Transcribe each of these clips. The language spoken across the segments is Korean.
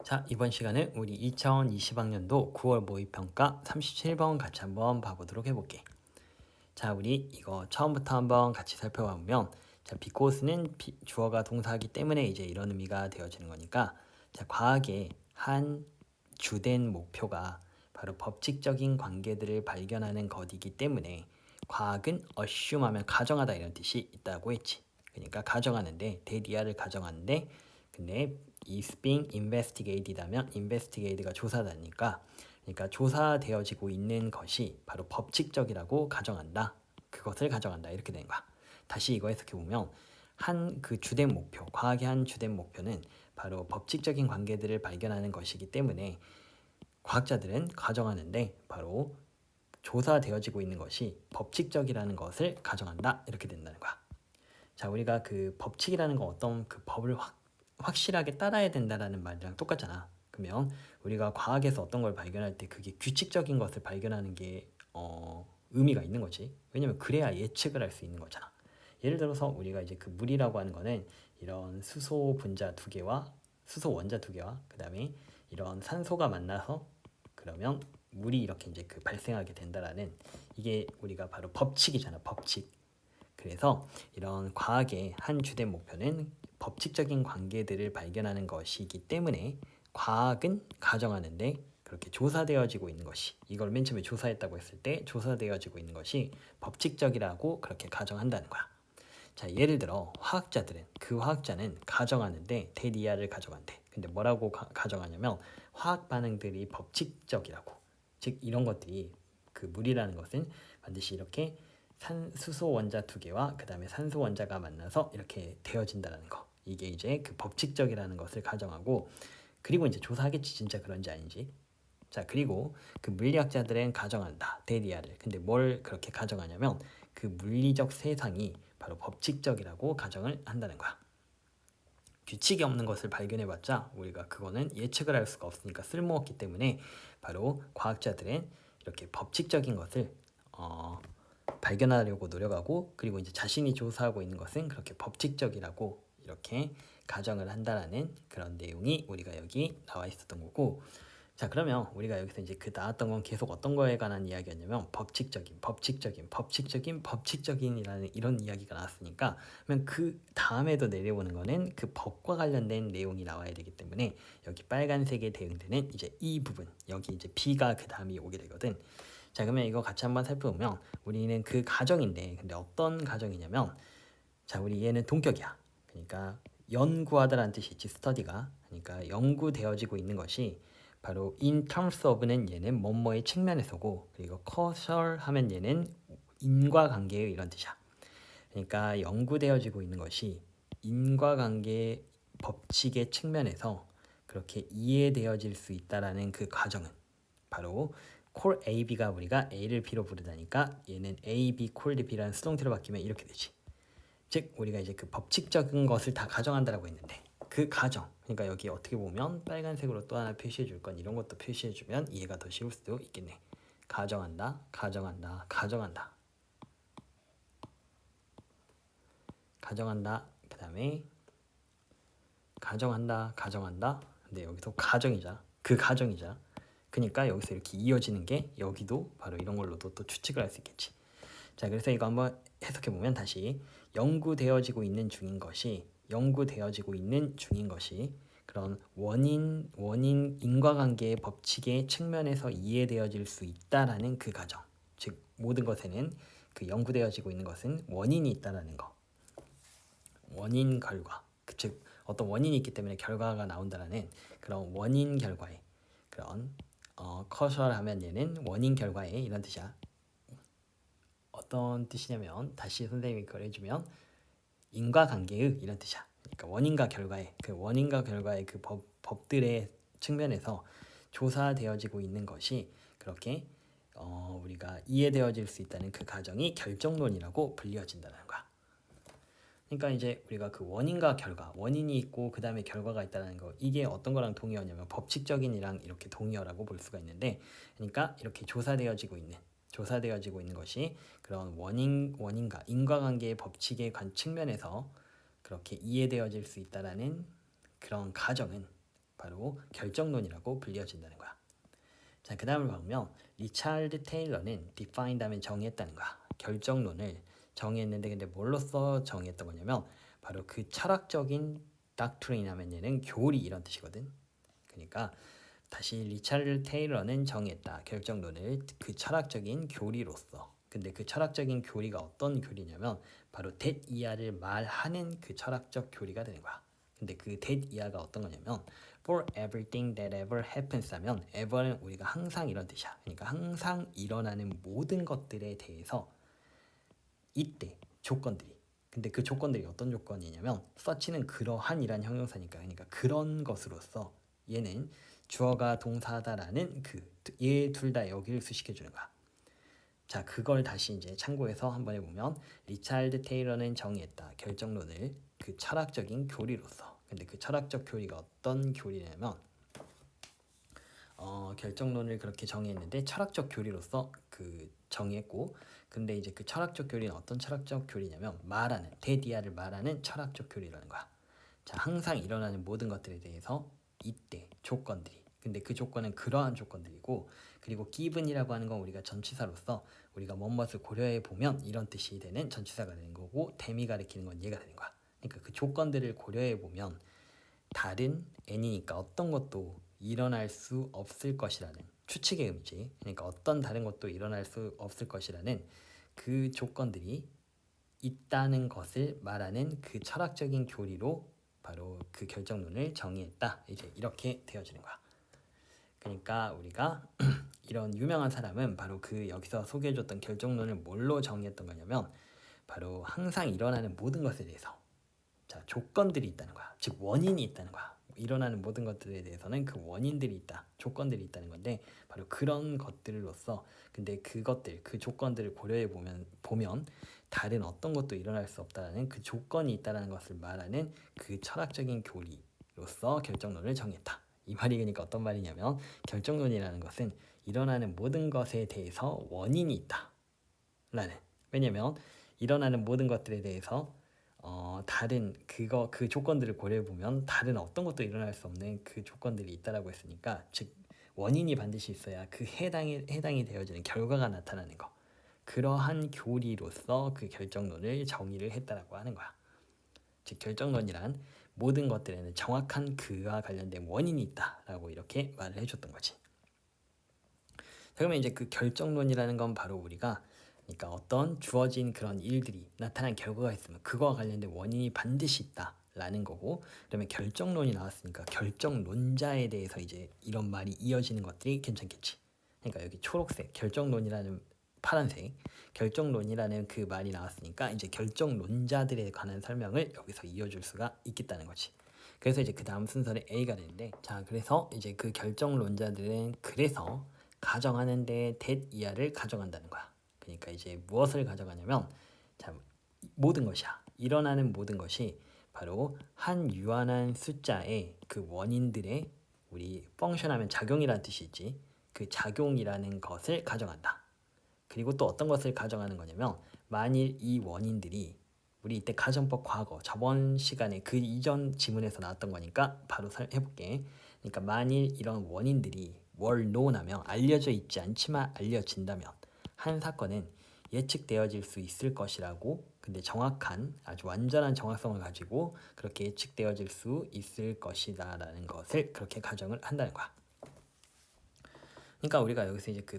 자, 이번 시간은 우리 2020학년도 9월 모의평가 37번 같이 한번 봐보도록 해볼게. 자, 우리 이거 처음부터 한번 같이 살펴보면, 자, 비코스는 주어가 동사이기 때문에 이제 이런 의미가 되어지는 거니까, 자, 과학의 한 주된 목표가 바로 법칙적인 관계들을 발견하는 것이기 때문에 과학은 assume 하면 가정하다 이런 뜻이 있다고 했지. 그러니까 가정하는데, 데이터를 가정하는데, 근데 is being investigated 하면 investigate가 조사다니까, 그러니까 조사되어지고 있는 것이 바로 법칙적이라고 가정한다. 그것을 가정한다. 이렇게 되는 거야. 다시 이거 해석해 보면 한 그 주된 목표, 과학의 한 주된 목표는 바로 법칙적인 관계들을 발견하는 것이기 때문에 과학자들은 가정하는데 바로 조사되어지고 있는 것이 법칙적이라는 것을 가정한다. 이렇게 된다는 거야. 자, 우리가 그 법칙이라는 건 어떤 그 법을 확실하게 따라야 된다라는 말이랑 똑같잖아. 그러면 우리가 과학에서 어떤 걸 발견할 때 그게 규칙적인 것을 발견하는 게 의미가 있는 거지. 왜냐면 그래야 예측을 할 수 있는 거잖아. 예를 들어서 우리가 이제 그 물이라고 하는 거는 이런 수소 분자 두 개와 수소 원자 두 개와 그다음에 이런 산소가 만나서 그러면 물이 이렇게 이제 그 발생하게 된다라는 이게 우리가 바로 법칙이잖아. 법칙. 그래서 이런 과학의 한 주된 목표는 법칙적인 관계들을 발견하는 것이기 때문에 과학은 가정하는데 그렇게 조사되어지고 있는 것이 이걸 맨 처음에 조사했다고 했을 때 조사되어지고 있는 것이 법칙적이라고 그렇게 가정한다는 거야. 자, 예를 들어 화학자들은 그 화학자는 가정하는데 대리아를 가정한대. 근데 뭐라고 가정하냐면 화학 반응들이 법칙적이라고. 즉 이런 것들이 그 물이라는 것은 반드시 이렇게 수소 원자 두 개와 그 다음에 산소 원자가 만나서 이렇게 되어진다는 거. 이게 이제 그 법칙적이라는 것을 가정하고 그리고 이제 조사하겠지 진짜 그런지 아닌지. 자, 그리고 그 물리학자들은 가정한다. 데리아를. 근데 뭘 그렇게 가정하냐면 그 물리적 세상이 바로 법칙적이라고 가정을 한다는 거야. 규칙이 없는 것을 발견해봤자 우리가 그거는 예측을 할 수가 없으니까 쓸모없기 때문에 바로 과학자들은 이렇게 법칙적인 것을 발견하려고 노력하고 그리고 이제 자신이 조사하고 있는 것은 그렇게 법칙적이라고 이렇게 가정을 한다라는 그런 내용이 우리가 여기 나와 있었던 거고. 자, 그러면 우리가 여기서 이제 그 나왔던 건 계속 어떤 거에 관한 이야기였냐면 법칙적인이라는 이런 이야기가 나왔으니까 그러면 그 다음에도 내려오는 거는 그 법과 관련된 내용이 나와야 되기 때문에 여기 빨간색에 대응되는 이제 이 부분 여기 이제 B가 그 다음이 오게 되거든. 자, 그러면 이거 같이 한번 살펴보면 우리는 그 가정인데 근데 어떤 가정이냐면 자, 우리 얘는 동격이야. 그러니까 연구하다라는 뜻이 있지, 스터디가. 그러니까 연구되어지고 있는 것이 바로 in terms of는 얘는 뭐뭐의 측면에서고 그리고 causal 하면 얘는 인과관계의 이런 뜻이야. 그러니까 연구되어지고 있는 것이 인과관계 법칙의 측면에서 그렇게 이해되어질 수 있다라는 그 과정은 바로 콜 AB가 우리가 A를 B로 부르다니까 얘는 A, B, 콜 B라는 수동태로 바뀌면 이렇게 되지. 즉 우리가 이제 그 법칙적인 것을 다 가정한다라고 했는데 그 가정 그러니까 여기 어떻게 보면 빨간색으로 또 하나 표시해 줄 건 이런 것도 표시해 주면 이해가 더 쉬울 수도 있겠네. 가정한다, 가정한다, 가정한다, 가정한다. 그 다음에 가정한다, 가정한다. 근데 여기서 가정이자 그 가정이자 그러니까 여기서 이렇게 이어지는 게 여기도 바로 이런 걸로도 또 추측을 할 수 있겠지. 자, 그래서 이거 한번 해석해 보면 다시 연구되어지고 있는 중인 것이 그런 원인 인과관계의 법칙의 측면에서 이해되어질 수 있다라는 그 가정. 즉 모든 것에는 그 연구되어지고 있는 것은 원인이 있다라는 거. 원인 결과. 즉 어떤 원인이 있기 때문에 결과가 나온다라는 그런 원인 결과에 그런 커셜 하면 얘는 원인 결과에 이런 뜻이야. 어떤 뜻이냐면 다시 선생님이 그걸 해주면 인과관계의 이런 뜻이야. 그러니까 원인과 결과의 그 법들의 측면에서 조사되어지고 있는 것이 그렇게 우리가 이해되어질 수 있다는 그 가정이 결정론이라고 불리어진다는 거야. 그러니까 이제 우리가 그 원인과 결과, 원인이 있고 그 다음에 결과가 있다는 거 이게 어떤 거랑 동의어냐면 법칙적인이랑 이렇게 동의어라고 볼 수가 있는데 그러니까 이렇게 조사되어지고 있는 것이 그런 원인과 인과관계의 법칙의 측면에서 그렇게 이해되어질 수 있다라는 그런 가정은 바로 결정론이라고 불려진다는 거야. 자, 그 다음을 보면 리차드 테일러는 define 다음에 정의했다는 거야. 결정론을 정의했는데 근데 뭘로써 정의했던 거냐면 바로 그 철학적인 doctrine 하면 얘는 교리 이런 뜻이거든. 그러니까 다시 리차드 테일러는 정의했다. 결정론을 그 철학적인 교리로서. 근데 그 철학적인 교리가 어떤 교리냐면 바로 that 이하를 말하는 그 철학적 교리가 되는 거야. 근데 그 that 이하가 어떤 거냐면 for everything that ever happens 하면 ever는 우리가 항상 이런 뜻이야. 그러니까 항상 일어나는 모든 것들에 대해서 이때 조건들이. 근데 그 조건들이 어떤 조건이냐면 such는 그러한이란 형용사니까 그러니까 그런 것으로서 얘는 주어가 동사다라는 얘 둘 다 여기를 수식해 주는 거야. 자, 그걸 다시 이제 참고해서 한번 해보면 리차드 테일러는 정의했다. 결정론을 그 철학적인 교리로서. 근데 그 철학적 교리가 어떤 교리냐면 결정론을 그렇게 정의했는데 철학적 교리로서 그 정의했고 근데 이제 그 철학적 교리는 어떤 철학적 교리냐면 말하는 데디아를 말하는 철학적 교리라는 거야. 자, 항상 일어나는 모든 것들에 대해서 이때 조건들이 근데 그 조건은 그러한 조건들이고 그리고 given이라고 하는 건 우리가 전치사로서 우리가 무엇을 고려해 보면 이런 뜻이 되는 전치사가 되는 거고 them이 가리키는 건 얘가 되는 거야. 그러니까 그 조건들을 고려해 보면 다른 n이니까 어떤 것도 일어날 수 없을 것이라는 추측의 의미지. 그러니까 어떤 다른 것도 일어날 수 없을 것이라는 그 조건들이 있다는 것을 말하는 그 철학적인 교리로 바로 그 결정론을 정의했다. 이제 이렇게 되어지는 거야. 그러니까 우리가 이런 유명한 사람은 바로 그 여기서 소개해줬던 결정론을 뭘로 정의했던 거냐면 바로 항상 일어나는 모든 것에 대해서 자, 조건들이 있다는 거야. 즉 원인이 있다는 거야. 일어나는 모든 것들에 대해서는 그 원인들이 있다. 조건들이 있다는 건데 바로 그런 것들로서 근데 그것들 그 조건들을 고려해 보면 다른 어떤 것도 일어날 수 없다는 그 조건이 있다는 것을 말하는 그 철학적인 교리로서 결정론을 정했다. 이 말이 그러니까 어떤 말이냐면 결정론이라는 것은 일어나는 모든 것에 대해서 원인이 있다. 라는 왜냐면 일어나는 모든 것들에 대해서 다른 그 조건들을 고려해 보면 다른 어떤 것도 일어날 수 없는 그 조건들이 있다라고 했으니까 즉 원인이 반드시 있어야 그 해당이 되어지는 결과가 나타나는 거 그러한 교리로서 그 결정론을 정의를 했다라고 하는 거야. 즉 결정론이란 모든 것들에는 정확한 그와 관련된 원인이 있다라고 이렇게 말을 해줬던 거지. 그러면 이제 그 결정론이라는 건 바로 우리가 그러니까 어떤 주어진 그런 일들이 나타난 결과가 있으면 그거와 관련된 원인이 반드시 있다라는 거고 그러면 결정론이 나왔으니까 결정론자에 대해서 이제 이런 말이 이어지는 것들이 괜찮겠지. 그러니까 여기 초록색 결정론이라는 파란색 결정론이라는 그 말이 나왔으니까 이제 결정론자들에 관한 설명을 여기서 이어줄 수가 있겠다는 거지. 그래서 이제 그 다음 순서는 A가 되는데 자 그래서 이제 그 결정론자들은 그래서 가정하는데 that 이하를 가져간다는 거야. 그러니까 이제 무엇을 가져가냐면 자 모든 것이야. 일어나는 모든 것이 바로 한 유한한 숫자의 그 원인들의 우리 펑션하면 작용이라는 뜻이 있지. 그 작용이라는 것을 가정한다. 그리고 또 어떤 것을 가정하는 거냐면 만일 이 원인들이 우리 이때 가정법 과거 저번 시간에 그 이전 지문에서 나왔던 거니까 바로 해볼게. 그러니까 만일 이런 원인들이 well known 하면 알려져 있지 않지만 알려진다면 한 사건은 예측되어질 수 있을 것이라고 근데 정확한 아주 완전한 정확성을 가지고 그렇게 예측되어질 수 있을 것이다 라는 것을 그렇게 가정을 한다는 거야. 그러니까 우리가 여기서 이제 그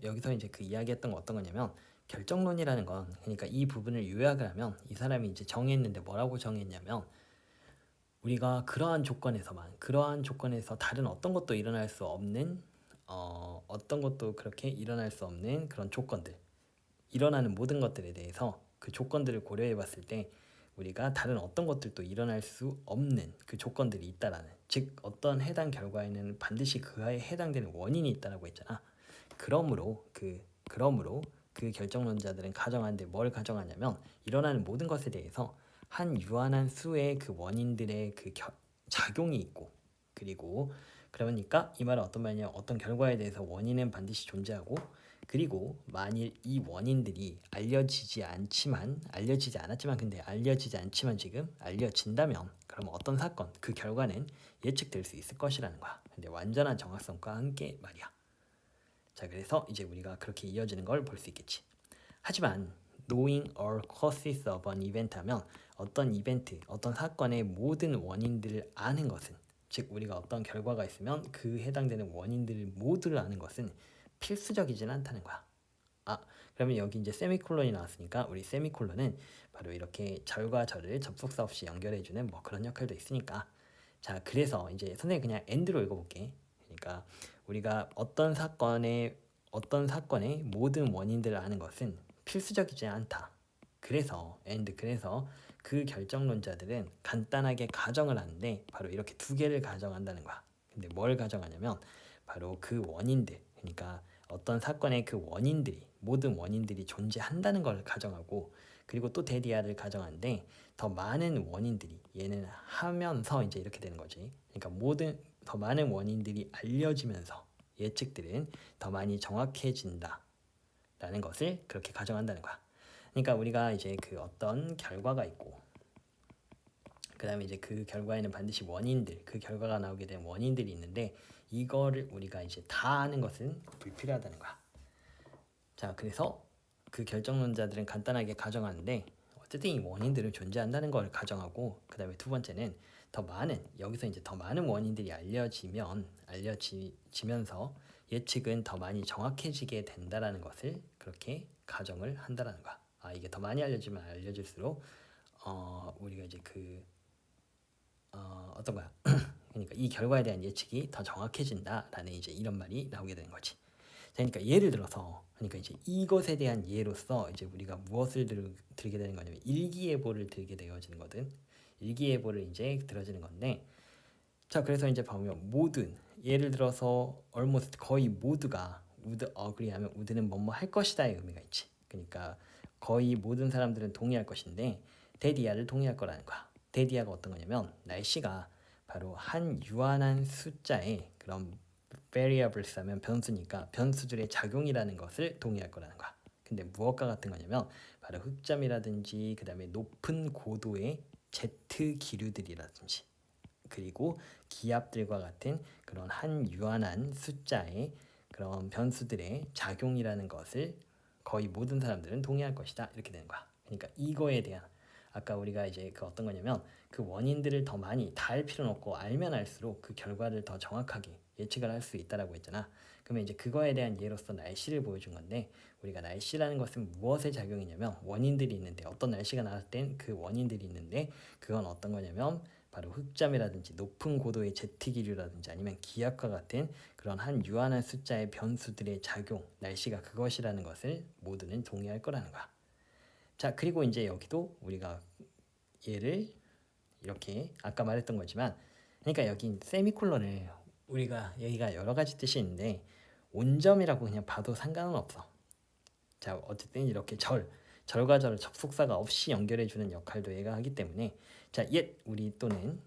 여기서 이제 그 이야기했던 거 어떤 거냐면 결정론이라는 건 그러니까 이 부분을 요약을 하면 이 사람이 이제 정했는데 뭐라고 정했냐면 우리가 그러한 조건에서 다른 어떤 것도 일어날 수 없는 어떤 것도 그렇게 일어날 수 없는 그런 조건들 일어나는 모든 것들에 대해서 그 조건들을 고려해 봤을 때 우리가 다른 어떤 것들도 일어날 수 없는 그 조건들이 있다라는 즉 어떤 해당 결과에는 반드시 그에 해당되는 원인이 있다라고 했잖아. 그러므로 그 결정론자들은 가정하는데 뭘 가정하냐면 일어나는 모든 것에 대해서 한 유한한 수의 그 원인들의 그 작용이 있고 그리고 그러니까 이 말은 어떤 말이냐 어떤 결과에 대해서 원인은 반드시 존재하고 그리고 만일 이 원인들이 알려지지 않았지만 근데 알려지지 않지만 지금 알려진다면 그럼 어떤 사건 그 결과는 예측될 수 있을 것이라는 거야. 근데 완전한 정확성과 함께 말이야. 자, 그래서 이제 우리가 그렇게 이어지는 걸 볼 수 있겠지. 하지만 knowing all causes of an event 하면 어떤 이벤트, 어떤 사건의 모든 원인들을 아는 것은, 즉 우리가 어떤 결과가 있으면 그 해당되는 원인들을 모두를 아는 것은 필수적이진 않다는 거야. 그러면 여기 이제 세미콜론이 나왔으니까 우리 세미콜론은 바로 이렇게 절과 절을 접속사 없이 연결해주는 뭐 그런 역할도 있으니까. 자, 그래서 이제 선생님 그냥 end로 읽어볼게. 그러니까 우리가 어떤 사건의 모든 원인들을 아는 것은 필수적이지 않다. 그래서 그 결정론자들은 간단하게 가정을 하는데 바로 이렇게 두 개를 가정한다는 거야. 근데 뭘 가정하냐면 바로 그 원인들, 그러니까 어떤 사건의 그 원인들이, 모든 원인들이 존재한다는 걸 가정하고, 그리고 또 데디아를 가정하는데 더 많은 원인들이 얘는 하면서 이제 이렇게 되는 거지. 그러니까 더 많은 원인들이 알려지면서 예측들은 더 많이 정확해진다 라는 것을 그렇게 가정한다는 거야. 그러니까 우리가 이제 그 어떤 결과가 있고, 그 다음에 이제 그 결과에는 반드시 그 결과가 나오게 된 원인들이 있는데 이거를 우리가 이제 다 아는 것은 불필요하다는 거야. 자, 그래서 그 결정론자들은 간단하게 가정하는데 어쨌든 이 원인들은 존재한다는 걸 가정하고, 그 다음에 두 번째는 여기서 이제 더 많은 원인들이 알려지면서 예측은 더 많이 정확해지게 된다라는 것을 그렇게 가정을 한다라는 거야. 이게 더 많이 알려지면 알려질수록 우리가 이제 어떤 거야? 그러니까 이 결과에 대한 예측이 더 정확해진다라는 이제 이런 말이 나오게 되는 거지. 그러니까 예를 들어서, 그러니까 이제 이것에 대한 예로서 이제 우리가 무엇을 들게 되는 거냐면 일기예보를 들게 되어지는 거든. 일기예보를 이제 들어지는 건데, 자, 그래서 이제 보면 예를 들어서 almost 거의 모두가 would agree 하면 would는 뭐뭐 할 것이다의 의미가 있지. 그러니까 거의 모든 사람들은 동의할 것인데 데디아를 동의할 거라는 거야. 데디아가 어떤 거냐면 날씨가 바로 한 유한한 숫자의 그런 variables 하면 변수니까 변수들의 작용이라는 것을 동의할 거라는 거야. 근데 무엇과 같은 거냐면 바로 흑점이라든지 그 다음에 높은 고도의 제트 기류들이라든지 그리고 기압들과 같은 그런 한 유한한 숫자의 그런 변수들의 작용이라는 것을 거의 모든 사람들은 동의할 것이다 이렇게 되는 거야. 그러니까 이거에 대한 아까 우리가 이제 그 어떤 거냐면 그 원인들을 더 많이 다 알 필요는 없고 알면 알수록 그 결과를 더 정확하게 예측을 할 수 있다라고 했잖아. 그러면 이제 그거에 대한 예로서 날씨를 보여준 건데 우리가 날씨라는 것은 무엇의 작용이냐면 원인들이 있는데 어떤 날씨가 나올 땐 그 원인들이 있는데 그건 어떤 거냐면 바로 흑점이라든지 높은 고도의 제트 기류라든지 아니면 기압과 같은 그런 한 유한한 숫자의 변수들의 작용, 날씨가 그것이라는 것을 모두는 동의할 거라는 거야. 자, 그리고 이제 여기도 우리가 얘를 이렇게 아까 말했던 거지만, 그러니까 여기 세미콜론을 우리가 여기가 여러 가지 뜻이 있는데 온점이라고 그냥 봐도 상관은 없어. 자, 어쨌든 이렇게 절과 절을 접속사가 없이 연결해주는 역할도 얘가 하기 때문에 자, 우리 또는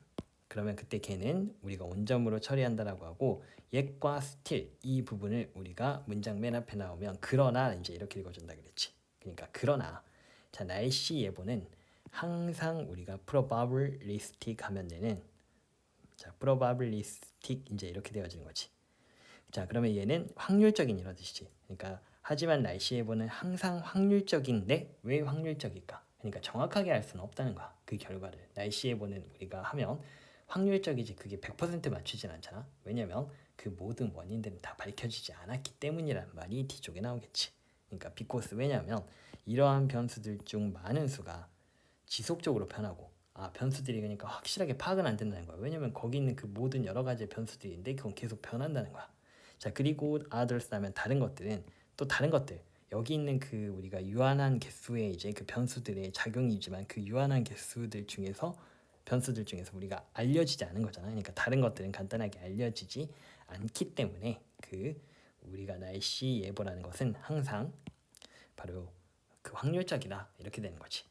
그러면 그때 걔는 우리가 온점으로 처리한다라고 하고 yet과 still 이 부분을 우리가 문장 맨 앞에 나오면 그러나 이제 이렇게 읽어준다 그랬지. 그러니까 그러나 자, 날씨 예보는 항상 우리가 probabilistic 하면 되는 자, probabilistic 이제 이렇게 되어지는 거지. 자, 그러면 얘는 확률적인 이런 뜻이지. 그러니까 하지만 날씨 예보는 항상 확률적인데 왜 확률적일까? 그러니까 정확하게 알 수는 없다는 거야. 그 결과를. 날씨 예보는 우리가 하면 확률적이지 그게 100% 맞추진 않잖아. 왜냐면 그 모든 원인들은 다 밝혀지지 않았기 때문이란 말이 뒤쪽에 나오겠지. 그러니까 because 왜냐면 이러한 변수들 중 많은 수가 지속적으로 변하고 변수들이 그러니까 확실하게 파악은 안 된다는 거야. 왜냐면 거기 있는 그 모든 여러 가지 변수들이 있는데 그건 계속 변한다는 거야. 자, 그리고 others 하면 다른 것들은 또 다른 것들 여기 있는 그 우리가 유한한 개수의 이제 그 변수들의 작용이지만 그 유한한 변수들 중에서 우리가 알려지지 않은 거잖아. 그러니까 다른 것들은 간단하게 알려지지 않기 때문에 그 우리가 날씨 예보라는 것은 항상 바로 그 확률적이다 이렇게 되는 거지.